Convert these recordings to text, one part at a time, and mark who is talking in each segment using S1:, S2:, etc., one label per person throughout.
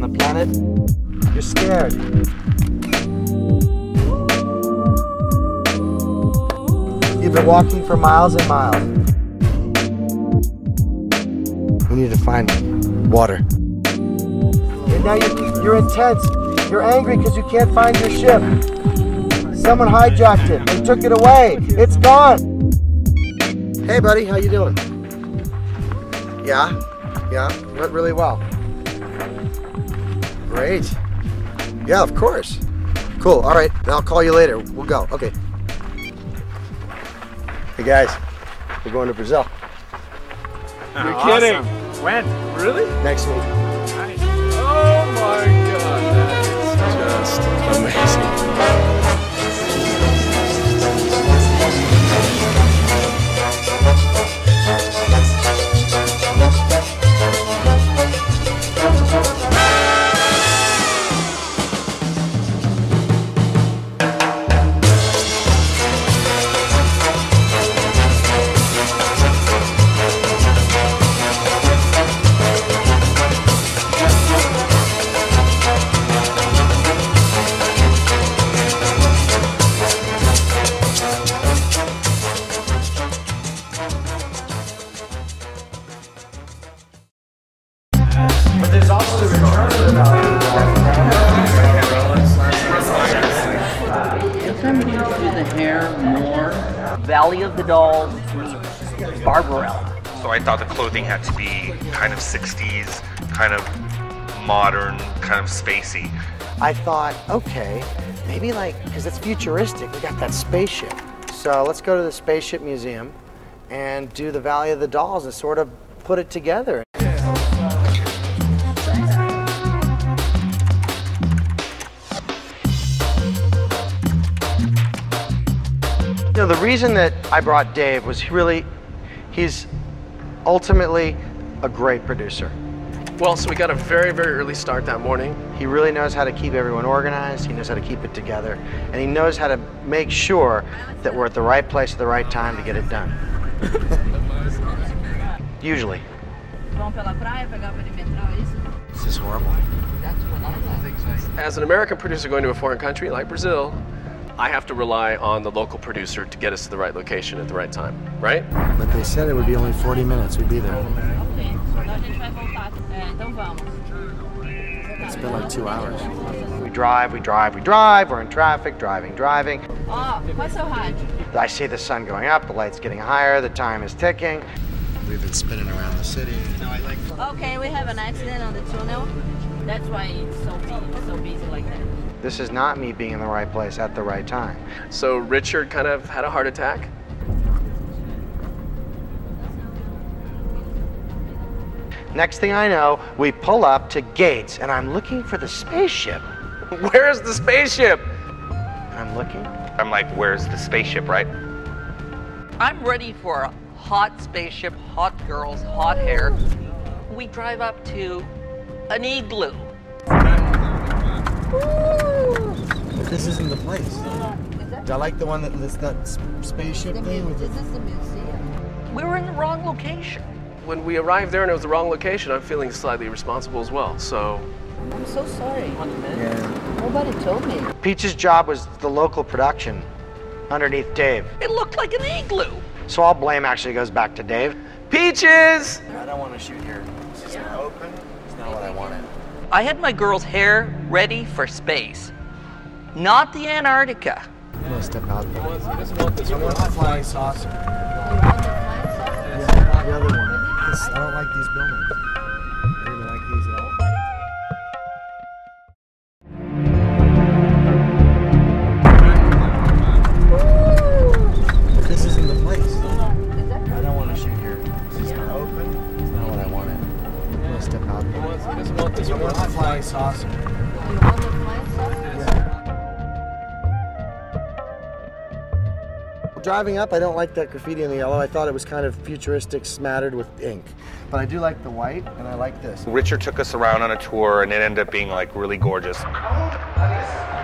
S1: on the planet. You're scared. You've been walking for miles and miles. We need to find water. And now you're intense. You're angry because you can't find your ship. Someone hijacked it. They took it away. It's gone. Hey, buddy, how you doing? Yeah, went really well. Great. Yeah, of course. Cool. All right, I'll call you later. We'll go. Okay. Hey guys, we're going to Brazil.
S2: You're kidding?
S3: Awesome. When? Really?
S1: Next week.
S3: Nice. Oh my God, that is just amazing.
S2: But there's also the return of the value.
S4: If I'm going to do the hair more,
S5: Valley of the Dolls meets Barbarella.
S6: So I thought the clothing had to be kind of 60s, kind of modern, kind of spacey.
S1: I thought, okay, maybe like, because it's futuristic, we got that spaceship. So let's go to the Spaceship Museum and do the Valley of the Dolls and sort of put it together. You know, the reason that I brought Dave was he's ultimately a great producer.
S3: Well, so we got a very, very early start that morning.
S1: He really knows how to keep everyone organized, he knows how to keep it together, and he knows how to make sure that we're at the right place at the right time to get it done. Usually. This is horrible.
S3: As an American producer going to a foreign country like Brazil, I have to rely on the local producer to get us to the right location at the right time, right?
S1: But they said it would be only 40 minutes, we'd be there. It's been like 2 hours. We drive, we're in traffic, driving. I see the sun going up, the light's getting higher, the time is ticking. We've been spinning around the city.
S7: Okay, we have an accident on the tunnel. That's why it's so busy like that.
S1: This is not me being in the right place at the right time.
S3: So Richard kind of had a heart attack.
S1: Next thing I know, we pull up to gates and I'm looking for the spaceship.
S3: Where's the spaceship?
S1: I'm looking.
S6: I'm like, where's the spaceship, right?
S5: I'm ready for a hot spaceship, hot girls, hot hair. We drive up to an igloo.
S1: But this isn't the place. I like the one that's that spaceship thing.
S7: This is the museum.
S5: We were in the wrong location.
S3: When we arrived there and it was the wrong location, I'm feeling slightly responsible as well, so.
S7: I'm so sorry.
S1: Yeah.
S7: Nobody told me.
S1: Peach's job was the local production underneath Dave.
S5: It looked like an igloo.
S1: So all blame actually goes back to Dave.
S3: Peaches!
S1: I don't want to shoot here. It's just not open. It's not what I wanted.
S5: I had my girl's hair ready for space, not the Antarctica.
S1: I'm gonna step out there.
S3: He doesn't want this.
S1: I want the flying saucer.
S7: You want the flying saucer?
S1: Yeah, the other one. I don't like these buildings. I don't even like these at all. But this isn't the place. I don't want to shoot here. It's just not open. It's not what I wanted. I'm gonna step out there.
S3: He doesn't want this.
S1: I want the flying saucer.
S7: You want the flying saucer?
S1: Driving up, I don't like that graffiti in the yellow. I thought it was kind of futuristic, smattered with ink. But I do like the white, and I like this.
S6: Richard took us around on a tour and it ended up being like really gorgeous.
S2: This is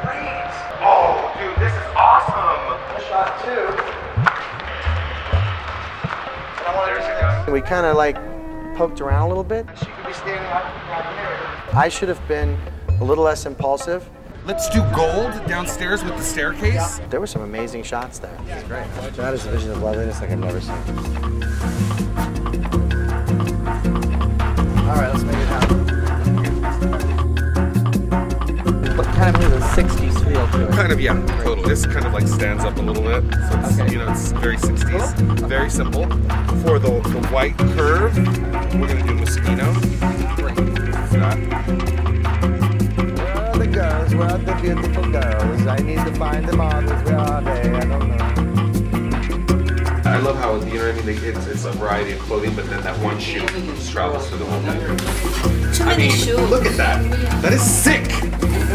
S2: great. Oh, dude, this is awesome.
S1: Shot two.
S6: There's a guy.
S1: We kind of like poked around a little bit. She could be standing right here. I should have been a little less impulsive.
S6: Let's do gold downstairs with the staircase.
S1: There were some amazing shots there. It's great. That is a vision of loveliness like I've never seen. All right, let's make it happen.
S4: What kind of has a 60s feel to it?
S6: Kind of, yeah, totally. This kind of like stands up a little bit. So it's,
S4: Okay.
S6: you know, it's very 60s. Very simple. For the white curve, we're gonna do mosquito. That.
S1: Where are the girls? Where are the beautiful girls? I need to find them all. Where are they? I don't know.
S6: I love how, you know what I mean, it's a variety of clothing, but then that one shoe just travels through the whole thing.
S7: Too many shoes.
S6: Look at that. That is sick.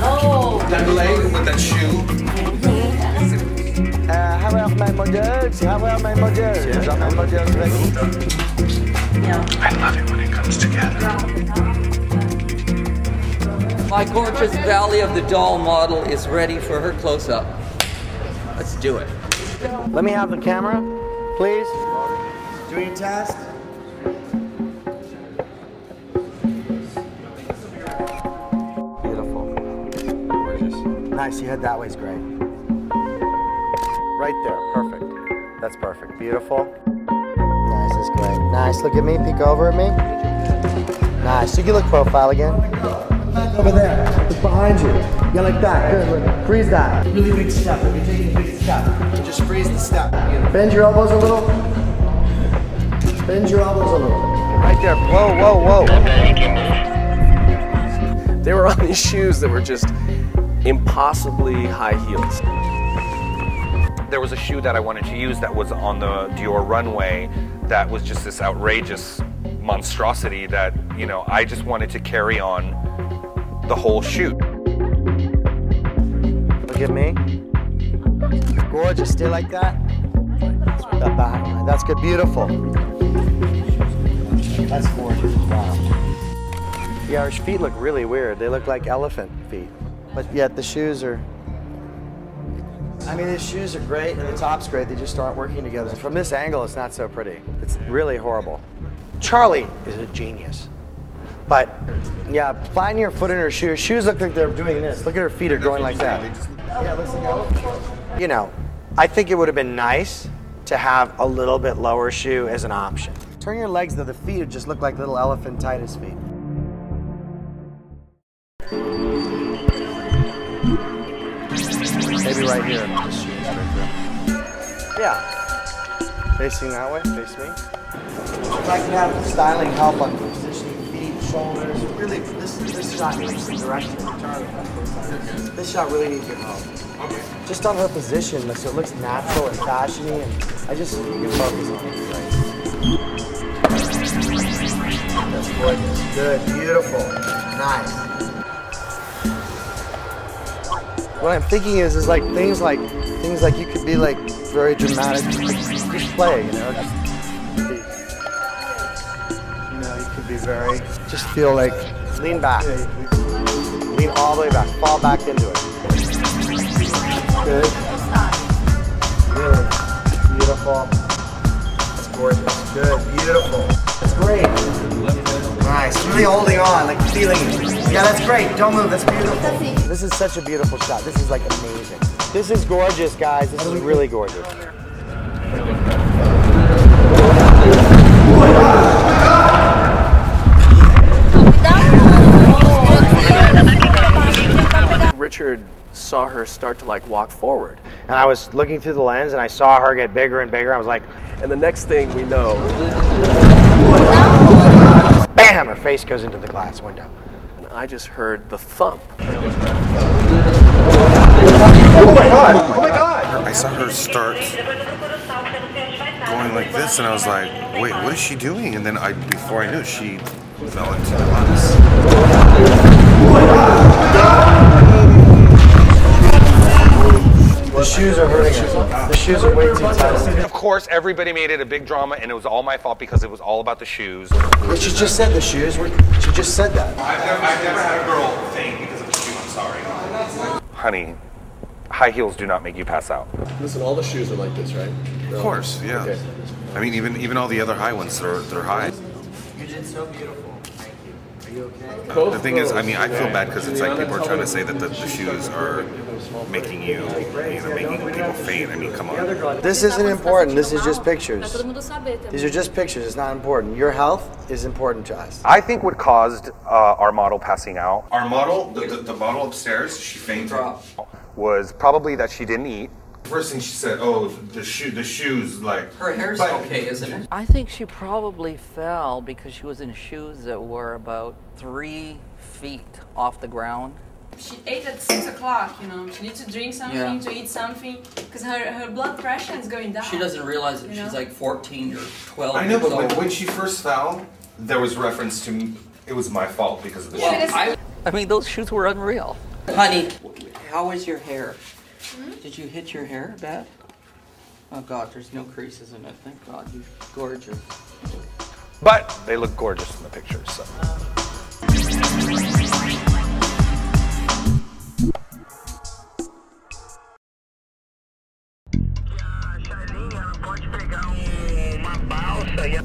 S7: Oh.
S6: That leg with that shoe.
S1: How are my models? How are my models? Are my models ready?
S6: I love it when it comes together.
S4: My gorgeous Valley of the Doll model is ready for her close-up. Let's do it.
S1: Let me have the camera, please. Doing a test. Beautiful. Gorgeous. Nice, you head that way is great. Right there, perfect. That's perfect. Beautiful. Nice, that's great. Nice, look at me, peek over at me. Nice, you can look profile again. Over there, it's behind you. Yeah, like that, good, look. Freeze that. Really big step, if you're taking a big step, just freeze the step. Bend your elbows a little. Bend your elbows a little. Right there, whoa, whoa, whoa.
S3: They were on these shoes that were just impossibly high heels.
S6: There was a shoe that I wanted to use that was on the Dior runway that was just this outrageous monstrosity that, you know, I just wanted to carry on the whole shoot.
S1: Look at me. Gorgeous, stay like that. That back line, that's good, beautiful. That's gorgeous, wow. Yeah, her feet look really weird. They look like elephant feet. But yet the shoes are, I mean, the shoes are great and the top's great. They just aren't working together. From this angle, it's not so pretty. It's really horrible. Charlie is a genius. But yeah, flatten your foot in her shoes. Her shoes look like they're doing this. Look at her feet are going like that. Yeah, listen, you know, I think it would have been nice to have a little bit lower shoe as an option. Turn your legs though, the feet would just look like little elephantitis feet. Maybe right here. Just shoot straight through. Yeah. Facing that way, face me. If I could have styling help on positioning feet, shoulders, really, this shot needs some direction. This shot really needs your help. Okay. Just on her position, so it looks natural and fashiony, and you can focus on it, right? That's gorgeous. Good, beautiful, nice. What I'm thinking is like things like you could be like very dramatic, just play, you know, you could be very, just feel like, lean back, lean all the way back, fall back into it. Good, really, beautiful, that's gorgeous, good, beautiful, that's great, nice, really holding on, like feeling it. Yeah, that's great. Don't move. That's beautiful. This is such a beautiful shot. This is like amazing. This is gorgeous, guys. This is really gorgeous.
S3: Richard saw her start to like walk forward.
S1: And I was looking through the lens and I saw her get bigger and bigger. I was like,
S3: And the next thing we know,
S1: bam, her face goes into the glass window.
S3: and I just heard the thump.
S6: Oh my God! I saw her start going like this, and I was like, wait, what is she doing? And then before I knew it, she fell into the glass.
S1: The shoes are hurting her. The shoes are way too tight.
S6: Of course, everybody made it a big drama, and it was all my fault because it was all about the shoes.
S1: She just said the shoes. She just said that.
S6: I've never had a girl faint because of a shoe. I'm sorry. Honey, high heels do not make you pass out.
S3: Listen, all the shoes are like this, right?
S6: Of course, yeah.
S3: Okay.
S6: I mean, even all the other high ones, they're high.
S1: You did so beautiful. Thank you.
S6: The thing is, I mean, I feel bad because it's like people are trying to say that the shoes are making you know, making people faint. I mean, come on.
S1: This isn't important. This is just pictures. These are just pictures. It's not important. Your health is important to us.
S6: I think what caused our model passing out, our model, the model upstairs, she fainted, was probably that she didn't eat. First thing she said, oh, the shoes, like...
S4: Her hair's okay, isn't it?
S5: I think she probably fell because she was in shoes that were about 3 feet off the ground.
S8: She ate at 6 o'clock, you know. She needs to drink something, to eat something, because her blood pressure is going down.
S4: She doesn't realize that she's like 14 or 12
S6: I know,
S4: years
S6: but
S4: old.
S6: when she first fell, there was reference to it was my fault because of the shoes.
S5: I mean, those shoes were unreal.
S4: Honey, how is your hair? Did you hit your hair bad? Oh God, there's no creases in it. Thank God, you're gorgeous.
S6: But they look gorgeous in the pictures, so.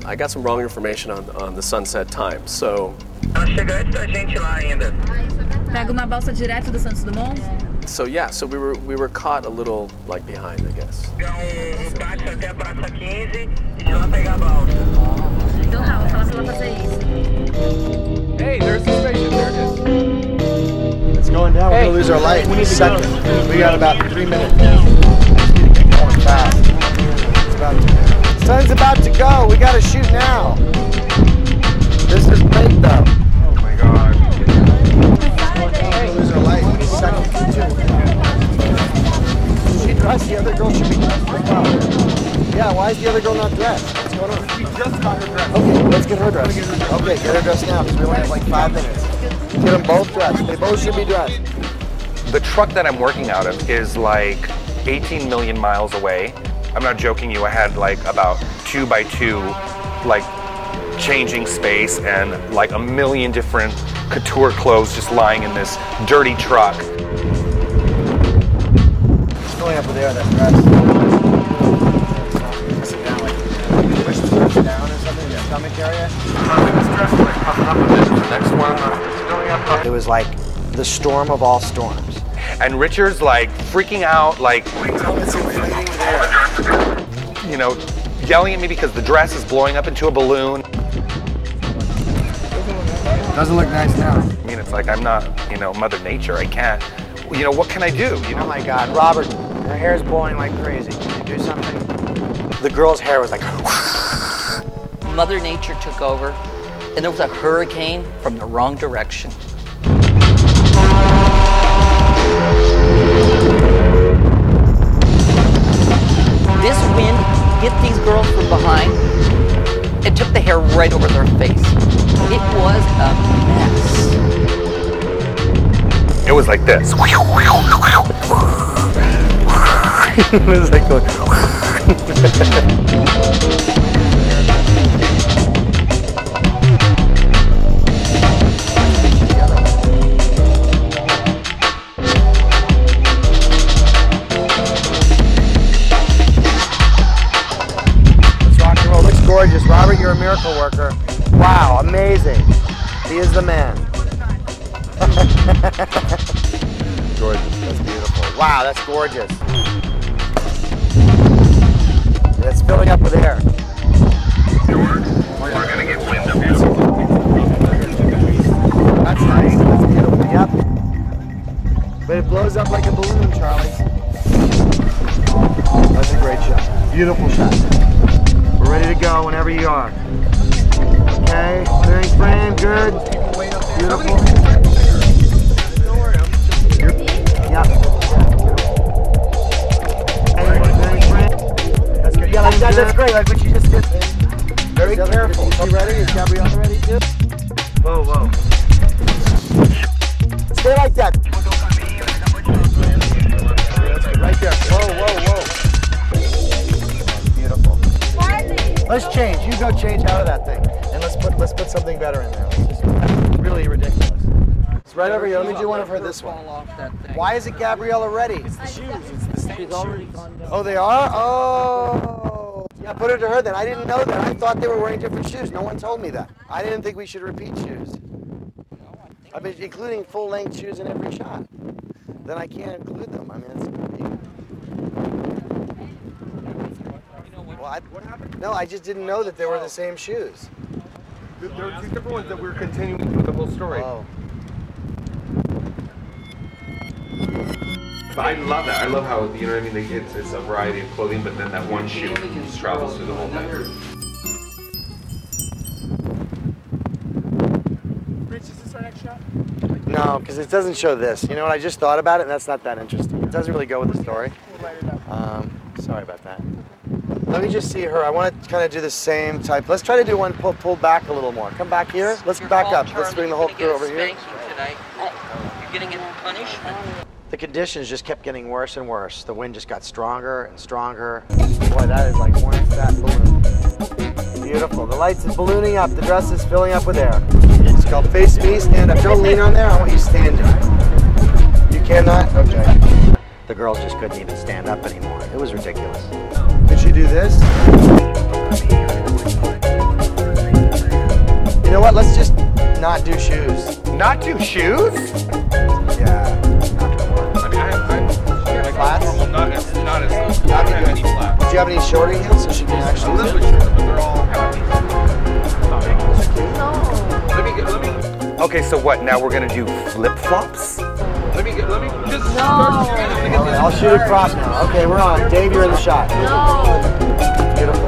S3: I got some wrong information on the sunset time, so...
S7: Pega uma balsa direto do Santos Dumont?
S3: So yeah, so we were caught a little like behind, I guess.
S7: Então, Raul, fala pra ela fazer isso.
S3: Hey, there's the spaceship. There it is.
S1: It's going down. We're going to lose our light. We need to go. We got about 3 minutes. Going fast. Sun's about to go. We got to shoot now. This is great, though.
S6: Oh my God.
S1: We'll lose our light. Second, 2. Is she dressed? The other girl should be dressed. Yeah, why is the other girl not dressed? What's going on?
S6: We just got her dressed.
S1: Okay, let's get her dressed. Okay, get her dressed now because we only have like 5 minutes. Get them both dressed. They both should be dressed.
S6: The truck that I'm working out of is like 18 million miles away. I'm not joking you, I had like about 2 by 2 like changing space and like a million different couture clothes just lying in this dirty truck.
S1: It's going up there, that dress. Sit down, like, push the dress down or something, the stomach area.
S6: This dress is like puffing up a bit. The next one is going up.
S1: It was like the storm of all storms.
S6: And Richard's like freaking out, like, you know, yelling at me because the dress is blowing up into a balloon.
S1: Doesn't look nice now.
S6: I mean, it's like I'm not, you know, Mother Nature. I can't, you know, what can I do? You know?
S1: Oh my God, Robert, her hair's blowing like crazy. Can you do something? The girl's hair was like...
S5: Mother Nature took over, and there was a hurricane from the wrong direction. This wind hit these girls from behind and took the hair right over their face. It was a mess.
S6: It was like this.
S1: It was like going... Gorgeous. Robert, you're a miracle worker. Wow, amazing. He is the man. Gorgeous. That's beautiful. Wow, that's gorgeous. It's filling up with air.
S6: We're gonna get wind up here.
S1: That's nice. That's beautiful. Yep. But it blows up like a balloon, Charlie. That's a great shot. Beautiful shot. We're ready to go whenever you are. Okay, clearing frame, good. Beautiful. Yep. Clearing frame. That's good. Yeah, like that, that's great, like what you just did. Very careful. Is she ready? Is Gabriella ready too? Whoa, whoa. Stay like that. Right there. Whoa, whoa, whoa. Let's change. You go change out of that thing, and let's put something better in there. That's really ridiculous. It's right over here. Let me do one of her this one. Why isn't Gabriella ready? It's the shoes. It's the same. She's already gone down. Oh, they are. Oh. Yeah, put it to her then. I didn't know that. I thought they were wearing different shoes. No one told me that. I didn't think we should repeat shoes. I mean, including full-length shoes in every shot. Then I can't include them. I mean, it's gonna be... Well, what happened? No, I just didn't know that they were the same shoes.
S2: There were two different ones that we were continuing through the whole story.
S1: Oh.
S2: But I love that. I love how, you know what I mean, it's a variety of clothing, but then that one shoe travels through the whole thing.
S9: Rich, is this our next shot?
S1: No, because it doesn't show this. You know what? I just thought about it, and that's not that interesting. It doesn't really go with the story.
S9: We'll light it up.
S1: Sorry about that. Let me just see her. I want to kind of do the same type. Let's try to do one pull back a little more. Come back here. Let's back up. Let's bring the whole crew over here.
S4: You're gonna get punishment.
S1: The conditions just kept getting worse and worse. The wind just got stronger and stronger. Boy, that is like one fat balloon. Beautiful. The lights is ballooning up. The dress is filling up with air. It's called face me, stand up. Don't lean on there. I want you standing. You cannot? Okay. The girls just couldn't even stand up anymore. It was ridiculous. Could you do this? You know what? Let's just not do shoes.
S6: Not do shoes?
S1: Yeah.
S6: I mean, I'm
S1: Flats?
S6: not as I don't have any flats.
S1: Do you have any shorter heels so she can actually?
S6: A little bit shorter, but they're all happy. Let me. Okay, so what? Now we're gonna do flip flops? Let me just start shooting.
S1: Okay, I'll shoot across now. Okay, we're on. Dave, you're in the shot.
S7: No.
S1: Beautiful.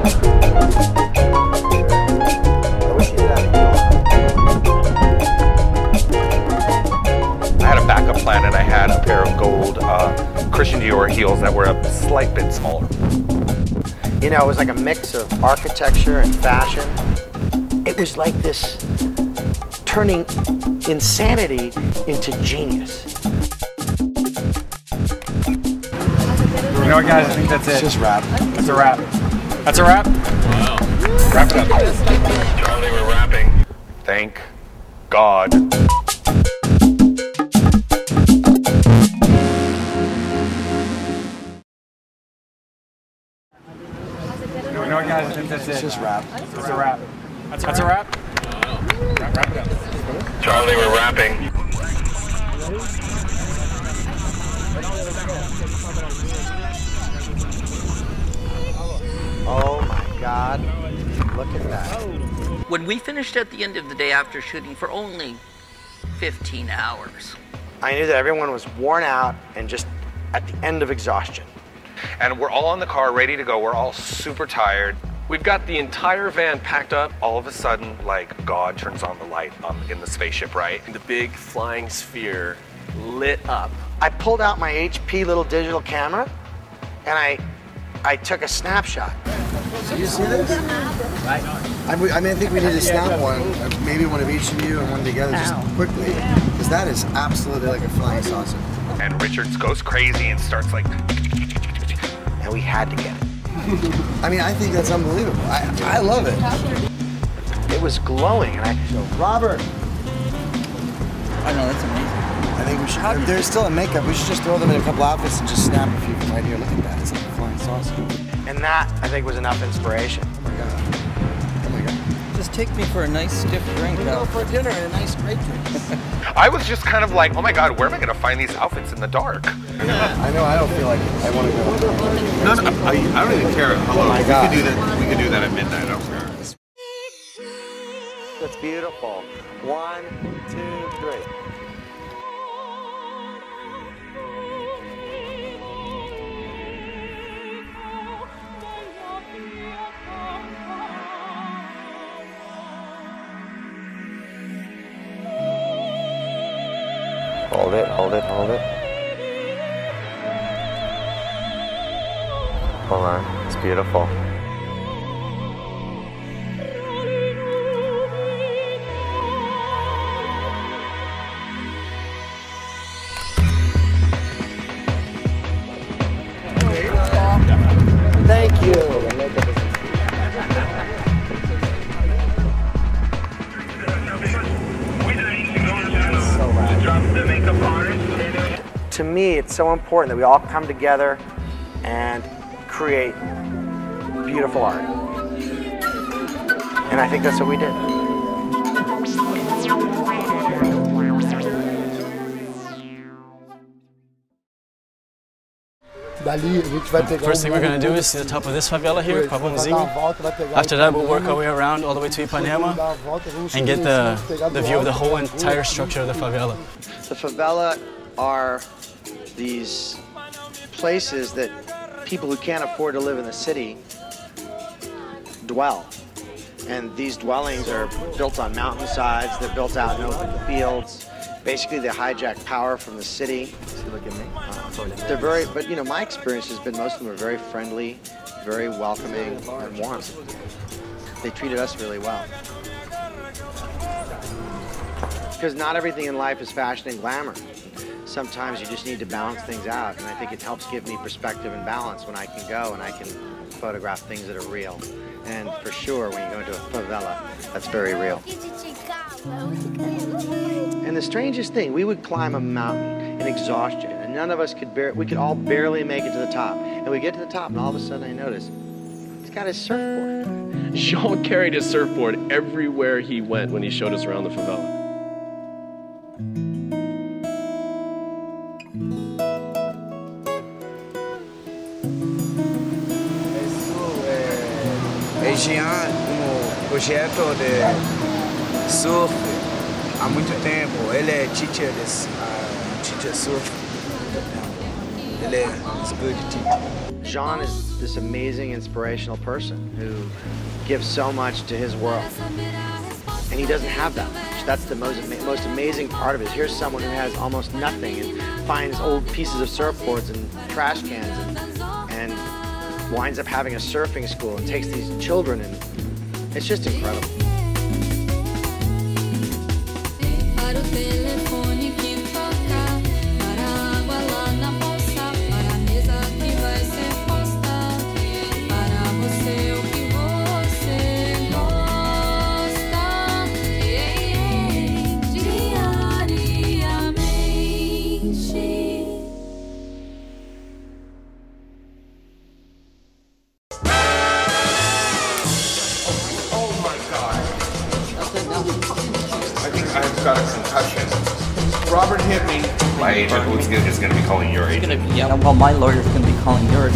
S1: I wish you had
S6: I had a backup plan, and I had a pair of gold Christian Dior heels that were a slight bit smaller.
S1: You know, it was like a mix of architecture and fashion. It was like this turning insanity into genius.
S9: You know what, guys? I think that's it.
S1: It's just wrap.
S9: That's a wrap. That's a wrap?
S6: Wow. Wrap it up. Charlie, we're wrapping. Thank God.
S9: You know what, guys? I think that's it.
S1: It's just wrap.
S9: That's a wrap. That's a wrap? Wrap it up.
S6: Charlie, we're wrapping.
S1: Oh my God. Look at that.
S4: When we finished at the end of the day after shooting for only 15 hours.
S1: I knew that everyone was worn out and just at the end of exhaustion.
S6: And we're all in the car ready to go. We're all super tired.
S3: We've got the entire van packed up.
S6: All of a sudden, like, God turns on the light in the spaceship, right?
S3: The big flying sphere lit up.
S1: I pulled out my HP little digital camera and I took a snapshot. Did you see this? I mean, I think we need to snap one, maybe one of each of you and one together just quickly, because that is absolutely like a flying saucer.
S6: And Richards goes crazy and starts like...
S1: And we had to get it. I mean, I think that's unbelievable. I love it. It was glowing, and so Robert.
S4: I know, that's amazing.
S1: I think we should, if there's still a makeup, we should just throw them in a couple outfits and just snap a few from right here. Look at that, it's like a flying saucer. And that, I think, was enough inspiration. Oh my God. Oh my God.
S4: Just take me for a nice stiff drink.
S1: Go for dinner and a nice great drink.
S6: I was just kind of like, oh my God, where am I going to find these outfits in the dark?
S1: Yeah. I know, I don't feel like it. I want to go.
S2: No, I don't even care. Hello,
S1: oh my God.
S2: We could do that at midnight. I don't care.
S1: That's beautiful. 1, 2, 3. Hold it, hold it, hold it. Hold on, it's beautiful. Thank you. To me, it's so important that we all come together and create beautiful art. And I think that's what we did.
S9: First thing we're going to do is see the top of this favela here, Papumzinho. After that, we'll work our way around all the way to Ipanema and get the view of the whole entire structure of the favela.
S1: The favela are these places that people who can't afford to live in the city dwell. And these dwellings are built on mountainsides, they're built out in open fields. Basically, they hijack power from the city. Look at me. They're very, but you know, my experience has been most of them are very friendly, very welcoming, and warm. They treated us really well. Because not everything in life is fashion and glamour. Sometimes you just need to balance things out, and I think it helps give me perspective and balance when I can go and I can photograph things that are real. And for sure, when you go into a favela, that's very real. And the strangest thing, we would climb a mountain in exhaustion, and none of us we could all barely make it to the top. And we get to the top, and all of a sudden I notice, he's got his surfboard.
S3: Jean carried his surfboard everywhere he went when he showed us around the favela.
S10: Jean, projeto de surf há muito tempo. Ele é teacher surf. Ele is good teacher.
S1: Jean is this amazing, inspirational person who gives so much to his world. And he doesn't have that much. That's the most amazing part of it. Here's someone who has almost nothing and finds old pieces of surfboards and trash cans and winds up having a surfing school and takes these children, and it's just incredible.
S2: I've got a concussion. Robert hit me.
S6: My agent is going to be calling your agent.
S4: Yeah, well, my lawyer's going to be calling yours.